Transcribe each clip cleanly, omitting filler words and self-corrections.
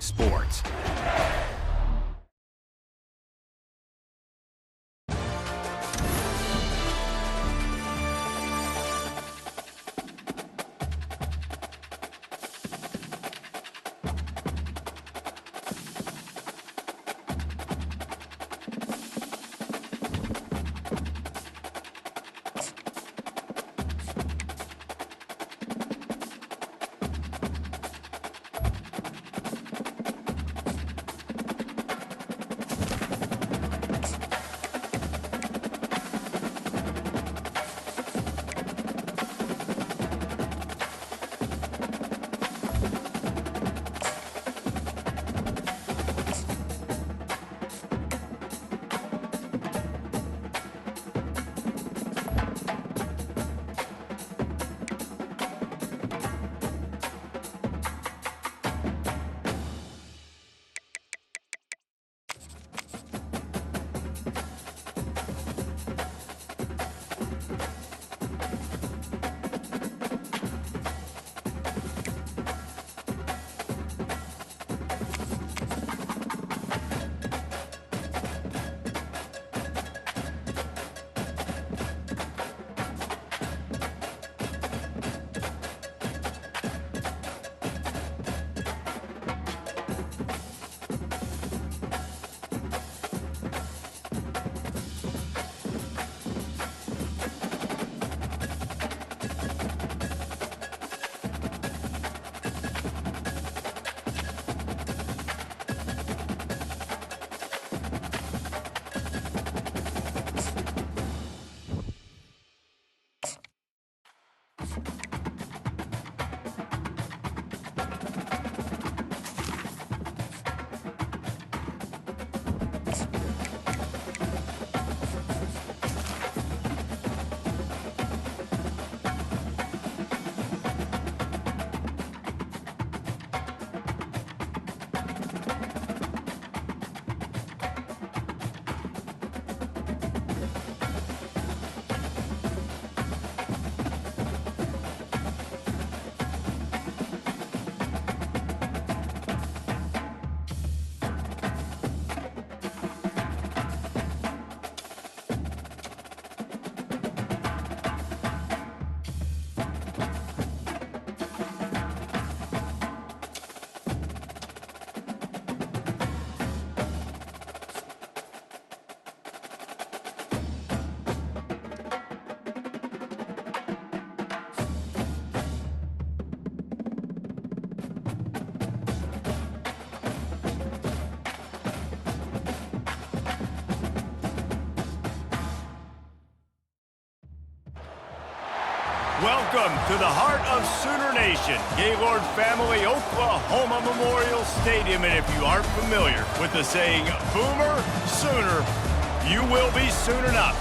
Sports. Welcome to the heart of Sooner Nation, Gaylord Family Oklahoma Memorial Stadium. And if you aren't familiar with the saying, Boomer Sooner, you will be soon enough.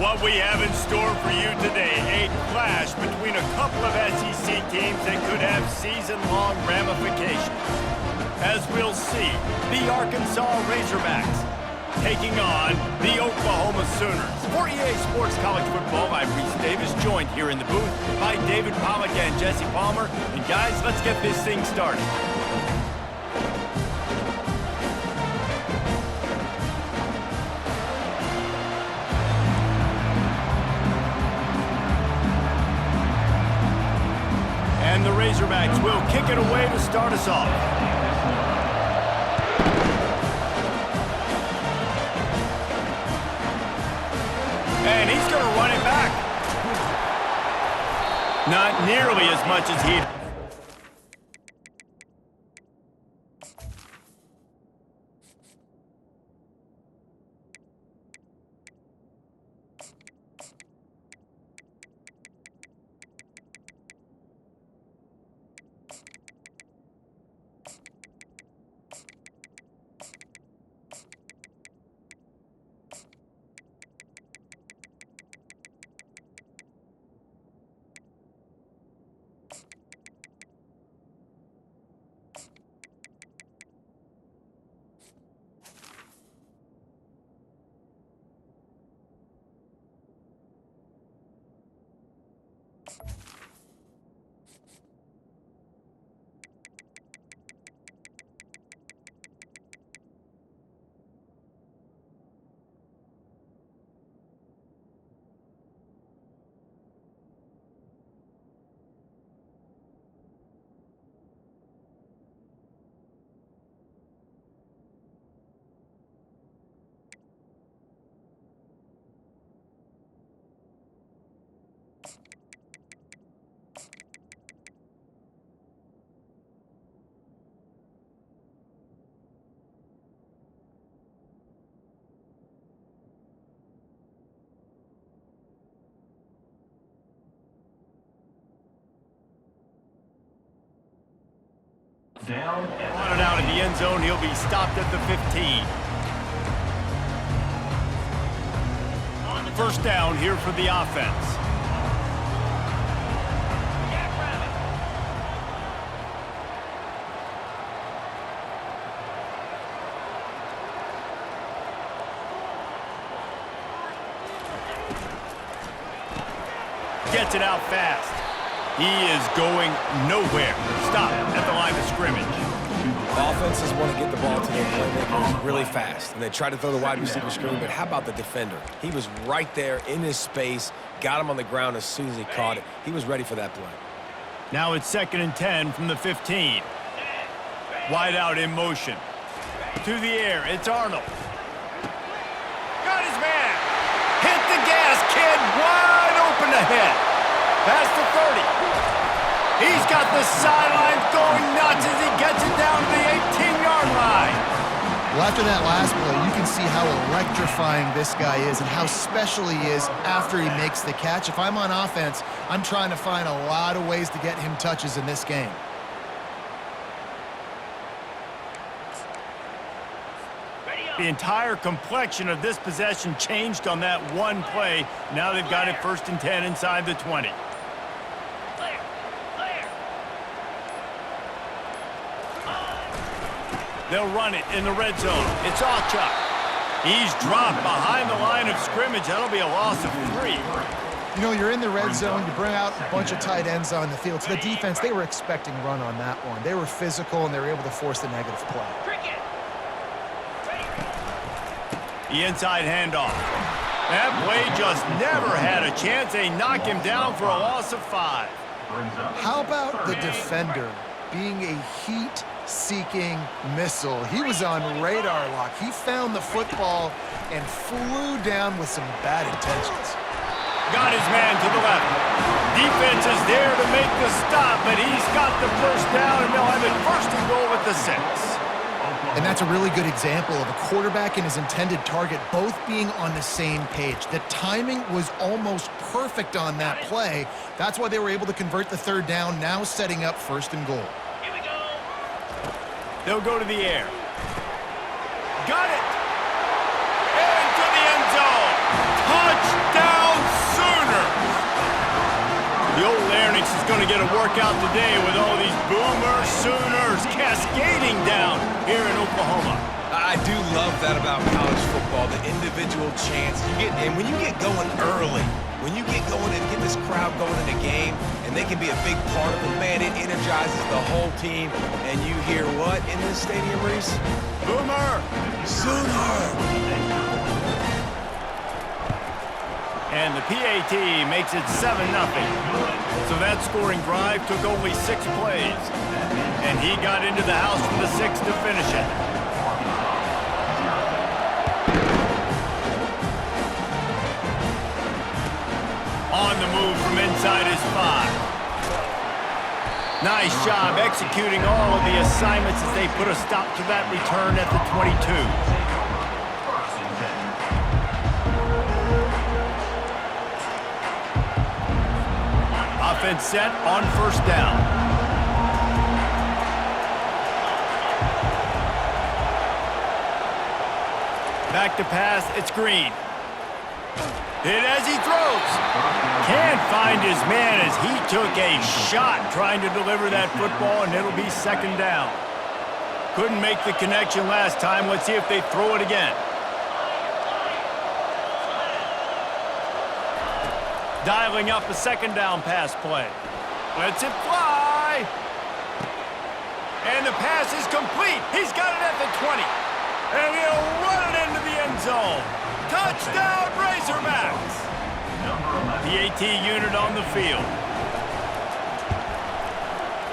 What we have in store for you today, a clash between a couple of SEC teams that could have season-long ramifications. As we'll see, the Arkansas Razorbacks taking on the Oklahoma Sooners. For EA Sports College Football, I'm Reese Davis, joined here in the booth by David Pollack and Jesse Palmer. And guys, let's get this thing started. And the Razorbacks will kick it away to start us off. And he's going to run it back. Not nearly as much as he'd. On it out of the end zone, he'll be stopped at the 15. First down here for the offense. Gets it out fast. He is going nowhere. Stop at the line of scrimmage. Offenses want to get the ball to their playmakers really fast, and they try to throw the wide receiver screen, but how about the defender? He was right there in his space, got him on the ground as soon as he caught it. He was ready for that play. Now it's 2nd and 10 from the 15. Wide out in motion. To the air, it's Arnold. Got his man. Hit the gas, kid. Wide open ahead. Past the 30. He's got the sidelines going nuts as he gets it down to the 18-yard line. Well, after that last play, you can see how electrifying this guy is and how special he is after he makes the catch. If I'm on offense, I'm trying to find a lot of ways to get him touches in this game. The entire complexion of this possession changed on that one play. Now they've got it 1st and 10 inside the 20. They'll run it in the red zone. It's Achuk. He's dropped behind the line of scrimmage. That'll be a loss of 3. You know, you're in the red zone. You bring out a bunch of tight ends on the field. So the defense, they were expecting run on that one. They were physical, and they were able to force the negative play. The inside handoff. That play just never had a chance. They knock him down for a loss of 5. How about the defender being a heat-seeking missile? He was on radar lock. He found the football and flew down with some bad intentions. Got his man to the left. Defense is there to make the stop, but he's got the first down, and they'll have it 1st and goal at the 6. And that's a really good example of a quarterback and his intended target both being on the same page. The timing was almost perfect on that play. That's why they were able to convert the 3rd down, now setting up 1st and goal. They'll go to the air. Got it! Into the end zone! Touchdown Sooners! The old Larynx is going to get a workout today with all these Boomer Sooners cascading down here in Oklahoma. I do love that about college football, the individual chance you get, and when you get going early, when you get going and get this crowd going in a game, and they can be a big part of it, man, it energizes the whole team. And you hear what in this stadium, Reese? Boomer! Sooner! And the PAT makes it 7-0. So that scoring drive took only 6 plays. And he got into the house for the 6 to finish it. On the move from inside his 5. Nice job executing all of the assignments as they put a stop to that return at the 22. Offense set on 1st down. Back to pass, it's Green. Hit as he throws. Can't find his man as he took a shot trying to deliver that football, and it'll be 2nd down. Couldn't make the connection last time. Let's see if they throw it again. Dialing up a 2nd down pass play. Lets it fly. And the pass is complete. He's got it at the 20. And he'll run it into the end zone. Touchdown, Razorbacks! The AT unit on the field.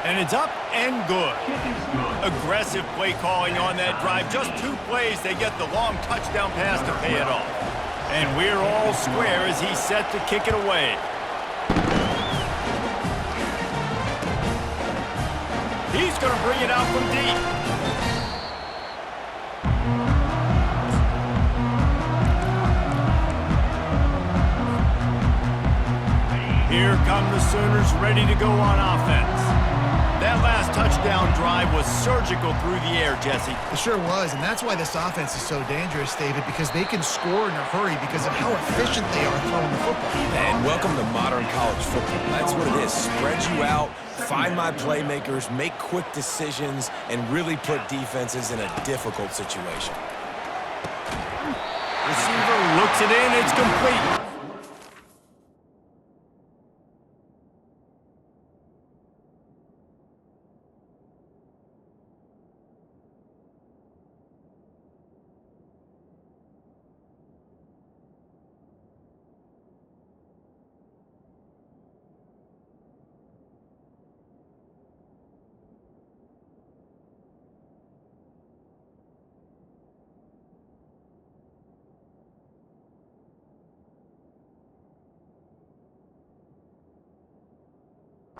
And it's up and good. Aggressive play calling on that drive. Just 2 plays, they get the long touchdown pass to pay it off. And we're all square as he's set to kick it away. He's going to bring it out from deep. Here come the Sooners ready to go on offense. That last touchdown drive was surgical through the air, Jesse. It sure was, and that's why this offense is so dangerous, David, because they can score in a hurry because of how efficient they are throwing the football. And welcome to modern college football. That's what it is. Spread you out, find my playmakers, make quick decisions, and really put defenses in a difficult situation. Receiver looks it in. It's complete.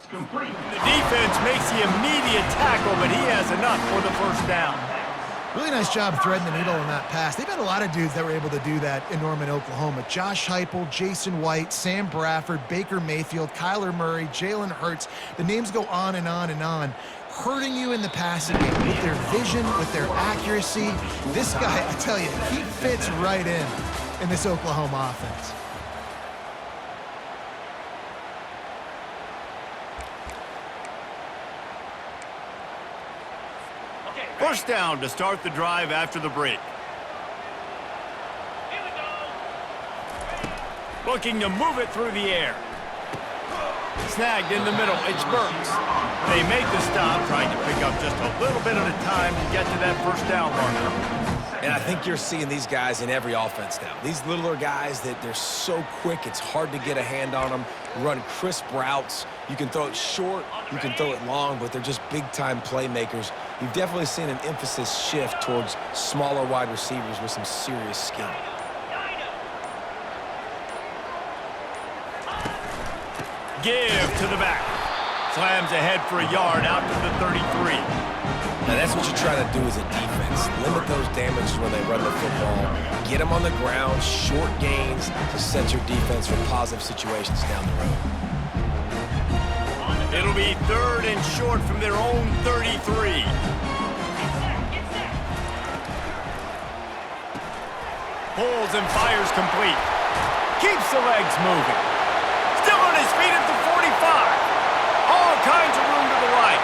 Complete. The defense makes the immediate tackle, but he has enough for the first down. Really nice job threading the needle on that pass. They've had a lot of dudes that were able to do that in Norman, Oklahoma. Josh Heupel, Jason White, Sam Bradford, Baker Mayfield, Kyler Murray, Jalen Hurts. The names go on and on and on. Hurting you in the passing game with their vision, with their accuracy. This guy, I tell you, he fits right in this Oklahoma offense. First down to start the drive after the break. Looking to move it through the air. Snagged in the middle. It's Burks. They make the stop, trying to pick up just a little bit at a time to get to that first down marker. And I think you're seeing these guys in every offense now. These littler guys that they're so quick, it's hard to get a hand on them. Run crisp routes. You can throw it short, you can throw it long, but they're just big-time playmakers. You've definitely seen an emphasis shift towards smaller wide receivers with some serious skill. Give to the back. Slams ahead for a yard out to the 33. Now that's what you try to do as a defense. Limit those damages when they run the football. Get them on the ground, short gains to set your defense for positive situations down the road. It'll be third and short from their own 33. Pulls and fires complete. Keeps the legs moving. Still on his feet at the 45. All kinds of room to the right.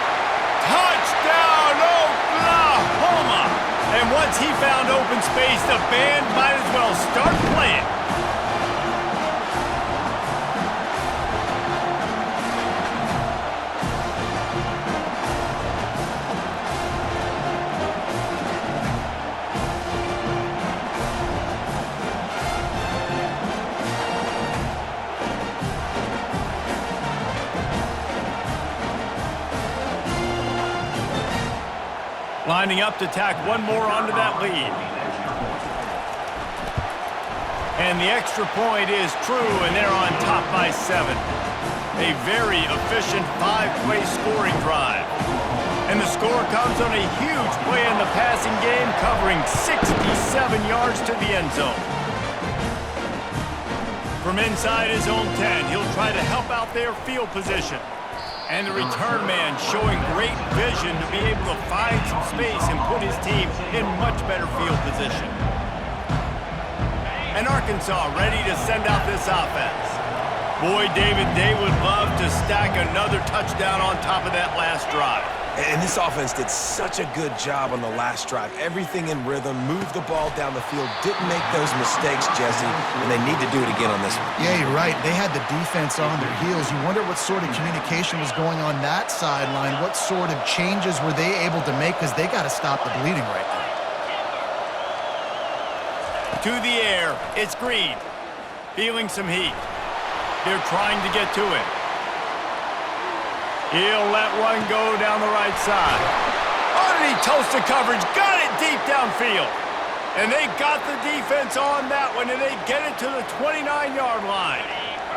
Touchdown, Oklahoma! And once he found open space, the band might as well start playing. Lining up to tack one more onto that lead. And the extra point is true, and they're on top by 7. A very efficient 5-play scoring drive. And the score comes on a huge play in the passing game, covering 67 yards to the end zone. From inside his own 10, he'll try to help out their field position. And the return man showing great vision to be able to find some space and put his team in much better field position. And Arkansas ready to send out this offense. Boy, David, they would love to stack another touchdown on top of that last drive. And this offense did such a good job on the last drive. Everything in rhythm, moved the ball down the field, didn't make those mistakes, Jesse, and they need to do it again on this one. Yeah, you're right. They had the defense on their heels. You wonder what sort of communication was going on that sideline. What sort of changes were they able to make, because they got to stop the bleeding right now. To the air, it's Green. Feeling some heat. They're trying to get to it. He'll let one go down the right side. Underneath toast to coverage, got it deep downfield. And they got the defense on that one, and they get it to the 29-yard line.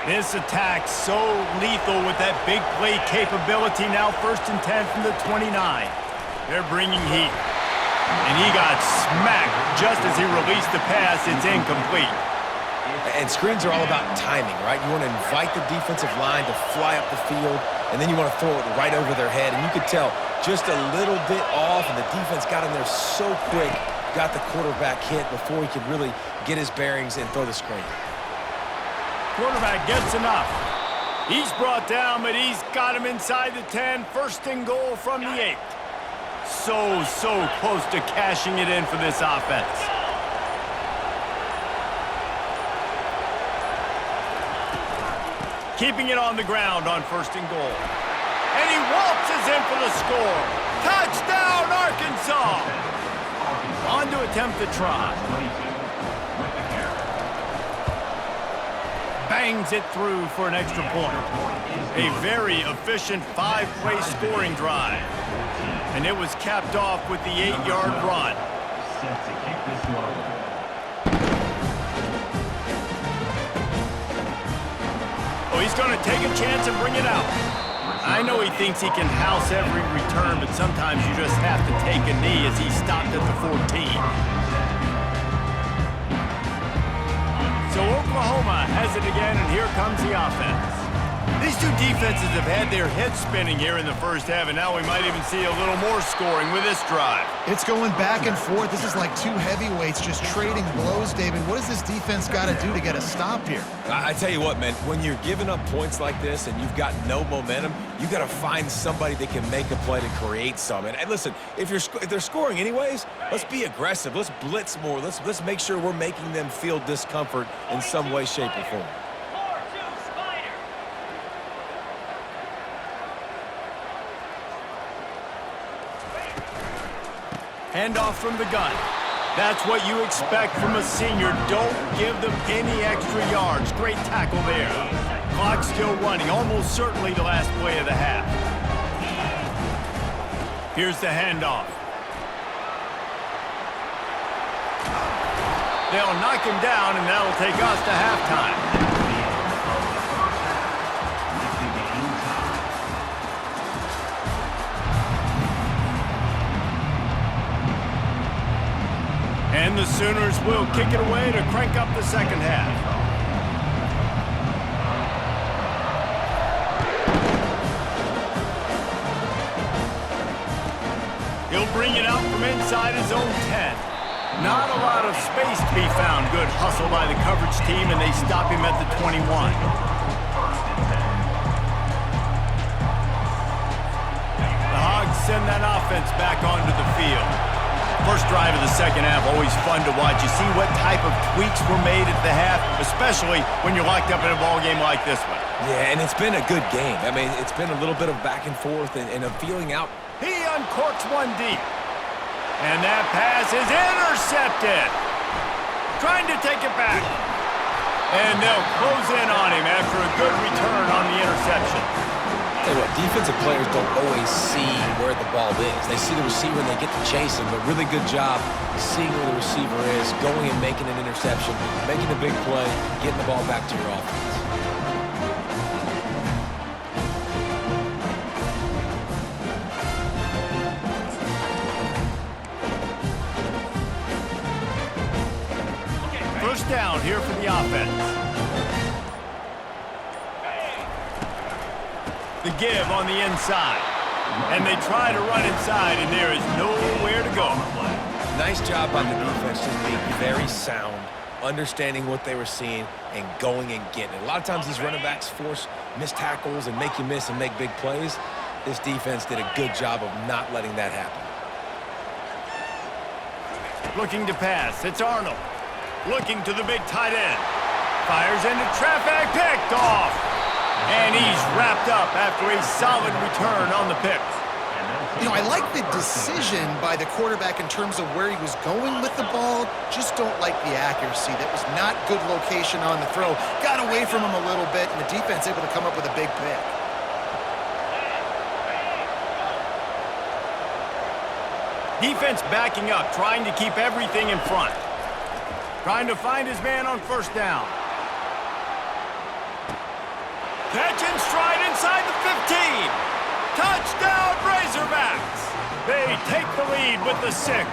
This attack so lethal with that big play capability. Now 1st and 10 from the 29. They're bringing heat. And he got smacked just as he released the pass. It's incomplete. And screens are all about timing, right? You want to invite the defensive line to fly up the field, and then you want to throw it right over their head, and you could tell just a little bit off, and the defense got in there so quick, got the quarterback hit before he could really get his bearings and throw the screen. Quarterback gets enough. He's brought down, but he's got him inside the 10. First and goal from the 8. So close to cashing it in for this offense. Keeping it on the ground on first and goal. And he waltzes in for the score. Touchdown, Arkansas! On to attempt the try. Bangs it through for an extra point. A very efficient 5-play scoring drive. And it was capped off with the 8-yard run. Oh, he's going to take a chance and bring it out. I know he thinks he can house every return, but sometimes you just have to take a knee as he stopped at the 14. So Oklahoma has it again, and here comes the offense. These two defenses have had their heads spinning here in the first half, and now we might even see a little more scoring with this drive. It's going back and forth. This is like two heavyweights just trading blows, David. What does this defense got to do to get a stop here? I tell you what, man, when you're giving up points like this and you've got no momentum, you got to find somebody that can make a play to create some. And listen, if they're scoring anyways, let's be aggressive. Let's blitz more. Let's make sure we're making them feel discomfort in some way, shape, or form. Handoff from the gun. That's what you expect from a senior. Don't give them any extra yards. Great tackle there. Clock still running. Almost certainly the last play of the half. Here's the handoff. They'll knock him down, and that'll take us to halftime. And the Sooners will kick it away to crank up the second half. He'll bring it out from inside his own 10. Not a lot of space to be found. Good hustle by the coverage team, and they stop him at the 21. The Hogs send that offense back onto the field. First drive of the second half, always fun to watch. You see what type of tweaks were made at the half, especially when you're locked up in a ball game like this one. Yeah, and it's been a good game. I mean, it's been a little bit of back and forth and a feeling out. He uncorks one deep. And that pass is intercepted. Trying to take it back. And they'll close in on him after a good return on the interception. Tell you what, defensive players don't always see where the ball is. They see the receiver and they get to chase him, but really good job seeing where the receiver is, going and making an interception, making a big play, getting the ball back to your offense. First down here for the offense. The give on the inside. And they try to run inside, and there is nowhere to go. Nice job by the defense, just being very sound, understanding what they were seeing, and going and getting it. A lot of times these running backs force missed tackles and make you miss and make big plays. This defense did a good job of not letting that happen. Looking to pass. It's Arnold. Looking to the big tight end. Fires into traffic. Picked off. And he's wrapped up after a solid return on the pick. You know, I like the decision by the quarterback in terms of where he was going with the ball. Just don't like the accuracy. That was not good location on the throw. Got away from him a little bit, and the defense able to come up with a big pick. Defense backing up, trying to keep everything in front. Trying to find his man on first down. Catch and stride inside the 15. Touchdown, Razorbacks. They take the lead with the 6.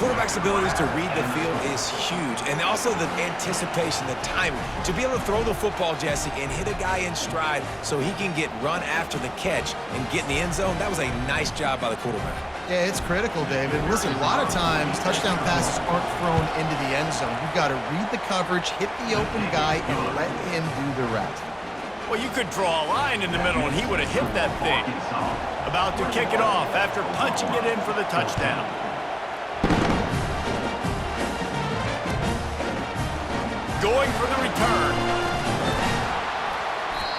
quarterback's abilities to read the field is huge. And also the anticipation, the timing. To be able to throw the football, Jesse, and hit a guy in stride so he can get run after the catch and get in the end zone, that was a nice job by the quarterback. Yeah, it's critical, David. Listen, a lot of times touchdown passes aren't thrown into the end zone. You've got to read the coverage, hit the open guy, and let him do the rest. Well, you could draw a line in the middle, and he would have hit that thing. About to kick it off after punching it in for the touchdown. Going for the return.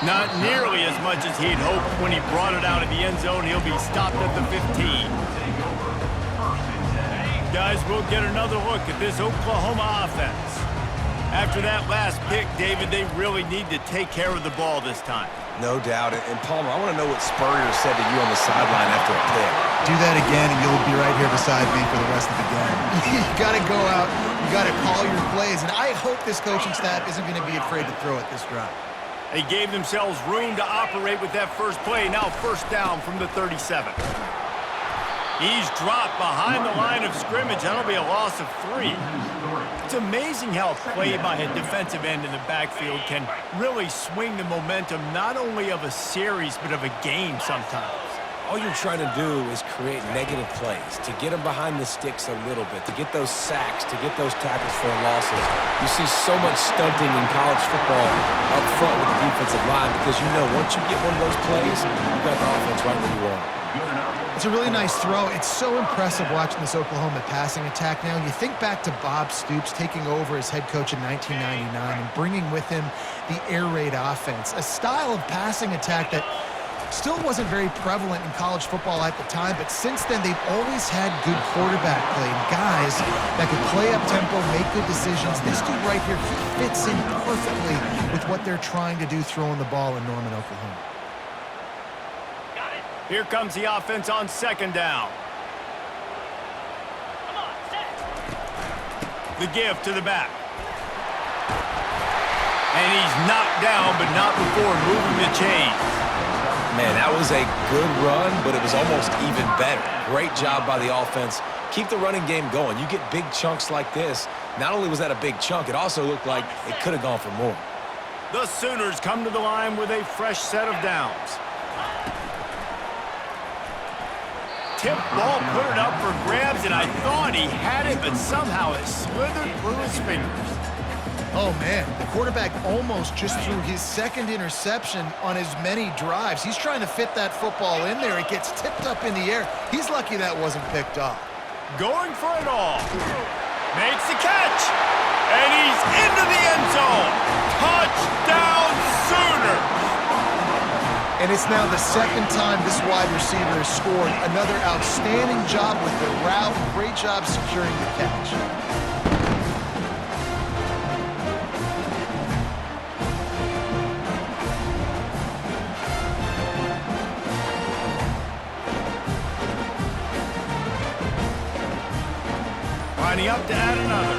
Not nearly as much as he'd hoped when he brought it out of the end zone. He'll be stopped at the 15. Guys, we'll get another look at this Oklahoma offense. After that last pick, David, they really need to take care of the ball this time. No doubt. And Palmer, I want to know what Spurrier said to you on the sideline after a pick. Do that again, and you'll be right here beside me for the rest of the game. You got to go out. You got to call your plays. And I hope this coaching staff isn't going to be afraid to throw it this drive. They gave themselves room to operate with that first play. Now first down from the 37. He's dropped behind the line of scrimmage. That'll be a loss of 3. It's amazing how a play by a defensive end in the backfield can really swing the momentum not only of a series but of a game sometimes. All you're trying to do is create negative plays, to get them behind the sticks a little bit, to get those sacks, to get those tackles for losses. You see so much stunting in college football up front with the defensive line because you know once you get one of those plays, you've got the offense right where you want it. It's a really nice throw. It's so impressive watching this Oklahoma passing attack now. You think back to Bob Stoops taking over as head coach in 1999 and bringing with him the air raid offense, a style of passing attack that still wasn't very prevalent in college football at the time, but since then they've always had good quarterback play, guys that could play up tempo, make good decisions. This dude right here, he fits in perfectly with what they're trying to do throwing the ball in Norman, Oklahoma. Here comes the offense on second down. The give to the back. And he's knocked down, but not before moving the chains. Man, that was a good run, but it was almost even better. Great job by the offense. Keep the running game going. You get big chunks like this. Not only was that a big chunk, it also looked like it could have gone for more. The Sooners come to the line with a fresh set of downs. Tip ball, put it up for grabs, and I thought he had it, but somehow it slithered through his fingers. Oh, man, the quarterback almost just threw his second interception on as many drives. He's trying to fit that football in there. It gets tipped up in the air. He's lucky that wasn't picked off. Going for it all. Makes the catch. And he's into the end zone. Touchdown, Sooners. And it's now the second time this wide receiver has scored. Another outstanding job with the route. Great job securing the catch. Lining up to add another.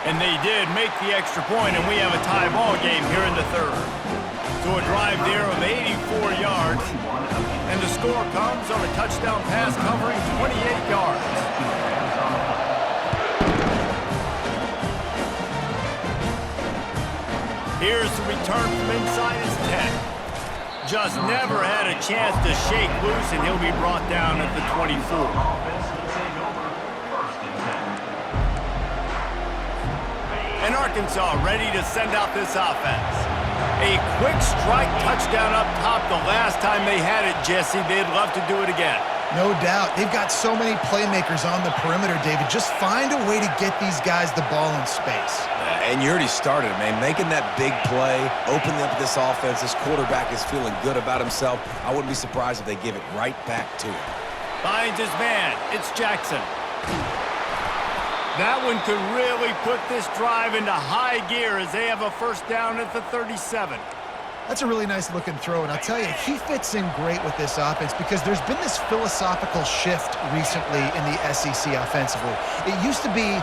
And they did make the extra point, and we have a tie ball game here in the third. So a drive there of 84 yards, and the score comes on a touchdown pass covering 28 yards. Here's the return from inside his 10. Just never had a chance to shake loose, and he'll be brought down at the 24. And Arkansas ready to send out this offense. A quick strike touchdown up top the last time they had it, Jesse. They'd love to do it again. No doubt. They've got so many playmakers on the perimeter, David. Just find a way to get these guys the ball in space. And you already started, man. Making that big play, opening up this offense. This quarterback is feeling good about himself. I wouldn't be surprised if they give it right back to him. Finds his man. It's Jackson. That one could really put this drive into high gear as they have a first down at the 37. That's a really nice looking throw, and I'll tell you, he fits in great with this offense because there's been this philosophical shift recently in the SEC offensively. It used to be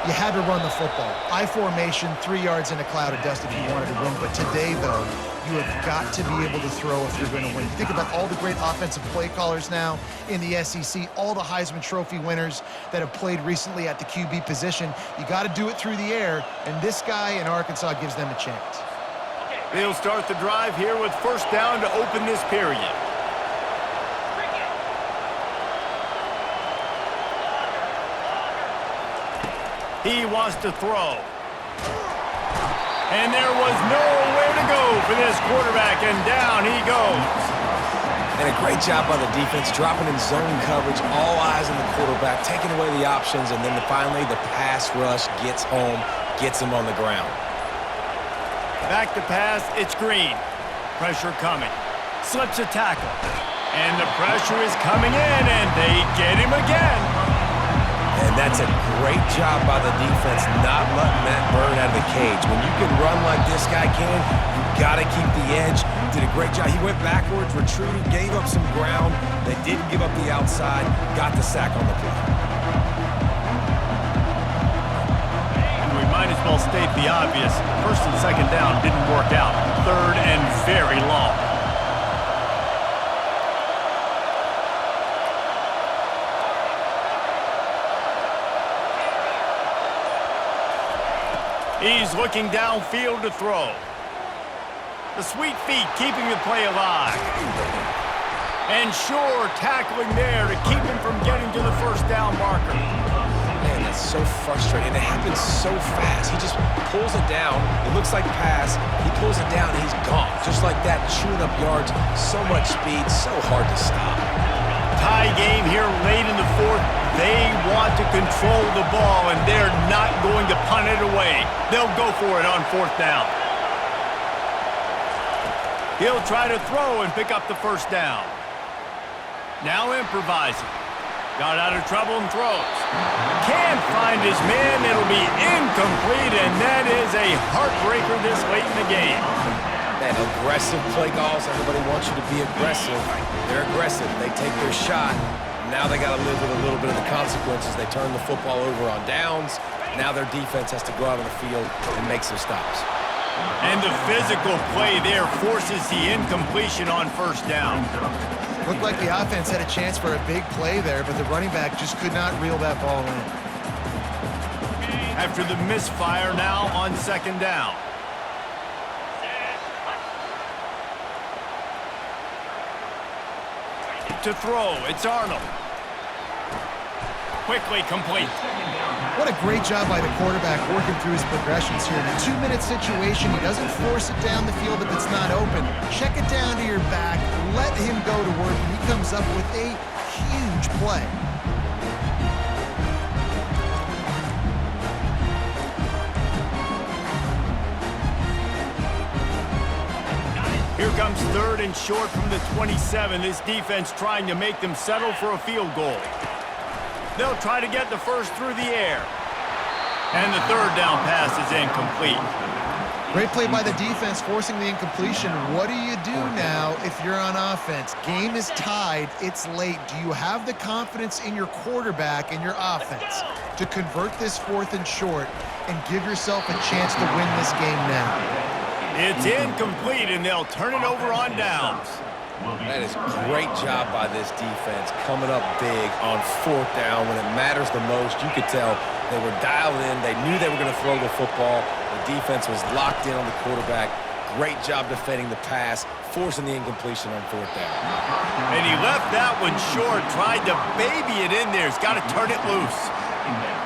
you had to run the football. I formation, 3 yards in a cloud of dust if you wanted to win. But today, though, you have got to be able to throw if you're going to win. You think about all the great offensive play callers now in the SEC, all the Heisman Trophy winners that have played recently at the QB position. You got to do it through the air, and this guy in Arkansas gives them a chance. They'll start the drive here with first down to open this period. He wants to throw. And there was nowhere to go for this quarterback, and down he goes. And a great job by the defense, dropping in zone coverage, all eyes on the quarterback, taking away the options, and then finally the pass rush gets home, gets him on the ground. Back to pass, it's Green. Pressure coming. Slips a tackle. And the pressure is coming in, and they get him again. And that's a great job by the defense, not letting that bird out of the cage. When you can run like this guy can, you got to keep the edge. Did a great job. He went backwards, retreated, gave up some ground. They didn't give up the outside, got the sack on the play. And we might as well state the obvious. First and second down didn't work out. Third and very long. He's looking downfield to throw. The sweet feet keeping the play alive. And Shore tackling there to keep him from getting to the first down marker. Man, that's so frustrating. It happens so fast. He just pulls it down. It looks like pass. He pulls it down and he's gone. Just like that, chewing up yards. So much speed, so hard to stop. Tie game here late in the fourth. They want to control the ball, and they're not going to punt it away. They'll go for it on fourth down. He'll try to throw and pick up the first down. Now improvising. Got out of trouble and throws. Can't find his man. It'll be incomplete, and that is a heartbreaker this late in the game. That aggressive play calls, everybody wants you to be aggressive. They're aggressive. They take their shot. Now they got to live with a little bit of the consequences. They turn the football over on downs. Now their defense has to go out on the field and make some stops. And the physical play there forces the incompletion on first down. Looked like the offense had a chance for a big play there, but the running back just could not reel that ball in. After the misfire now on second down. To throw, it's Arnold. Quickly complete. What a great job by the quarterback working through his progressions here. In a 2-minute situation, he doesn't force it down the field if it's not open. Check it down to your back, let him go to work, and he comes up with a huge play. Here comes third and short from the 27. This defense trying to make them settle for a field goal. They'll try to get the first through the air. And the third down pass is incomplete. Great play by the defense, forcing the incompletion. What do you do now if you're on offense? Game is tied. It's late. Do you have the confidence in your quarterback and your offense to convert this fourth and short and give yourself a chance to win this game now? It's incomplete, and they'll turn it over on downs. That is a great job by this defense, coming up big on fourth down when it matters the most. You could tell they were dialed in. They knew they were going to throw the football. The defense was locked in on the quarterback. Great job defending the pass, forcing the incompletion on fourth down. And he left that one short, tried to baby it in there. He's got to turn it loose.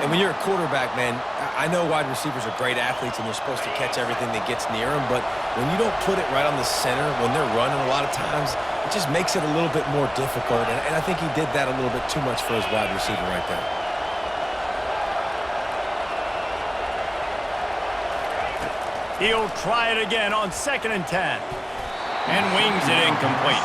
And when you're a quarterback, man, I know wide receivers are great athletes and they're supposed to catch everything that gets near them, but when you don't put it right on the center, when they're running a lot of times, it just makes it a little bit more difficult. And I think he did that a little bit too much for his wide receiver right there. He'll try it again on 2nd and 10. And wings it incomplete.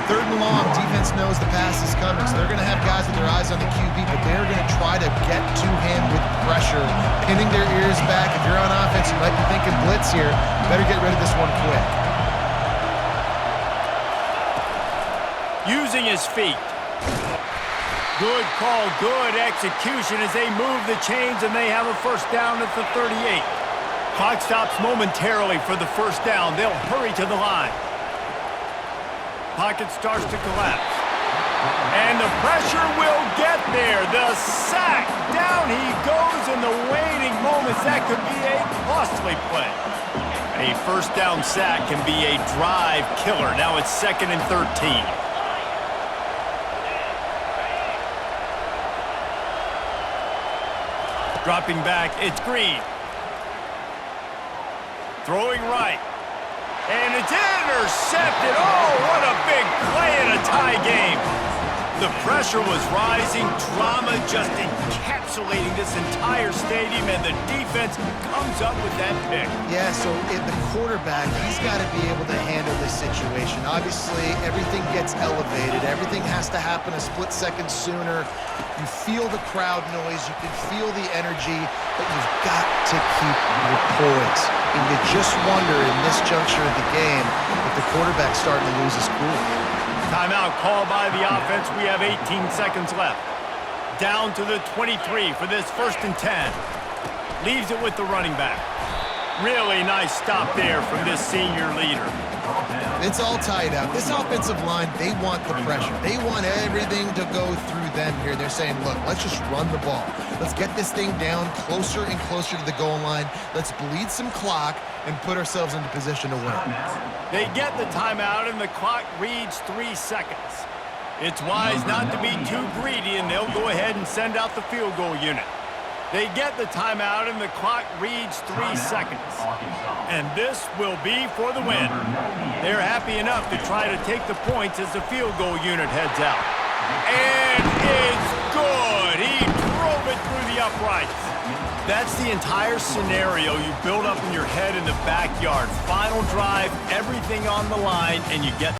3rd and long, defense knows the pass is coming, so they're going to have guys with their eyes on the QB, but they're going to try to get to him with pressure, pinning their ears back. If you're on offense, you might be thinking blitz here. Better get rid of this one quick. Using his feet. Good call, good execution as they move the chains and they have a first down at the 38. Clock stops momentarily for the first down. They'll hurry to the line. Pocket starts to collapse. And the pressure will get there. The sack. Down he goes in the waning moments. That could be a costly play. A first down sack can be a drive killer. Now it's 2nd and 13. Dropping back, it's Green. Throwing right. And it's intercepted. Oh, what a big play in a tie game. The pressure was rising, drama just encapsulating this entire stadium, and the defense comes up with that pick. Yeah, so the quarterback, he's got to be able to handle this situation. Obviously, everything gets elevated. Everything has to happen a split second sooner. You feel the crowd noise. You can feel the energy, but you've got to keep your poise. And you just wonder in this juncture of the game if the quarterback's starting to lose his cool. Timeout called by the offense. We have 18 seconds left. Down to the 23 for this 1st and 10. Leaves it with the running back. Really nice stop there from this senior leader. It's all tied up. This offensive line, they want the pressure. They want everything to go through them here. They're saying, look, let's just run the ball. Let's get this thing down closer and closer to the goal line. Let's bleed some clock and put ourselves into position to win. They get the timeout, and the clock reads 3 seconds. It's wise not to be too greedy, and they'll go ahead and send out the field goal unit. They get the timeout, and the clock reads 3 seconds. And this will be for the win. They're happy enough to try to take the points as the field goal unit heads out. And it's good. He drove it through the uprights. That's the entire scenario you build up in your head in the backyard. Final drive, everything on the line, and you get